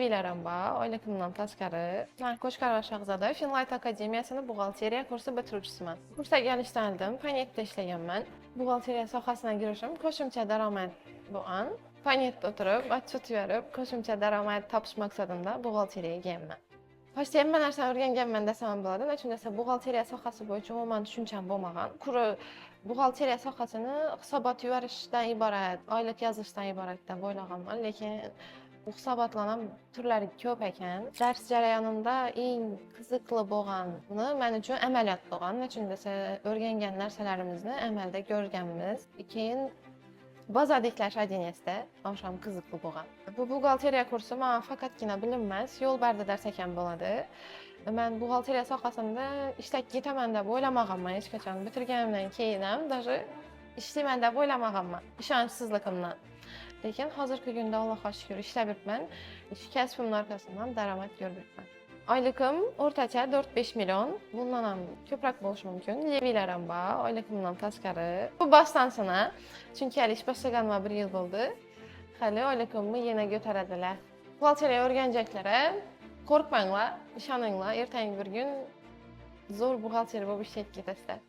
Levilərim var, oyliqimdan təskarı. Mən Qoşqarva Şahzadə Finlight Akademiyasının buğalteriya kursu bitiruvchisiman. Kursga gəlishdən ildim, Panetdə işləganman. Buğalteriya sohasına girishim qo'shimcha daromad bo'lgan. Panetda o'tirib, otchot berib, qo'shimcha daromad topish maqsadida buğalteriyaga kelganman. Почти hamma narsani o'rganganman desam bo'ladi. Nechun desa, buğalteriya sohasi bo'yicha umuman tushuncham bo'lmagan. Buğalteriya sohasini hisobot yuvarishdan iborat, oylik yozishdan iborat deb o'ylaganman, lekin bu hisobotlar ham turlari ko'p ekan. Dars jarayonida eng qiziqli bo'lgani men uchun amaliyot bo'lgan. Nechun desa, o'rgangan narsalarimizni amalda ko'rganmiz. Keyin bazada ishlashadiniyasida o'sham qiziqli bo'lgan. Bu buğalteriya kursi men faqatgina bilim emas, yo'l barda dars ekan bo'ladi. Men buğalteriya sohasida ishlab ketaman deb o'ylamaganman hech qachon. Bitirganimdan keyin ham даже ishlayman deb o'ylamaganman, ishonchsizligimdan. Lekin hozirgi kunda Allohga shukr ishlab yuribman. Shu kasbimning orqasidan daromad ko'ryapman. Oyligim o'rtacha 4-5 million. Bundan ham ko'proq bo'lishi mumkin. Levilarim bor, oyligimdan tashqari. Bu boshlansana. Chunki hali ish boshlaganimga 1 yil bo'ldi. Hali oyligimni yana ko'taradilar. Buxgalteriya o'rganjaklari, qo'rqmanglar, ishoninglar, ertangi bir kun zo'r buxgalter bo'lib ishlayib ketasizlar.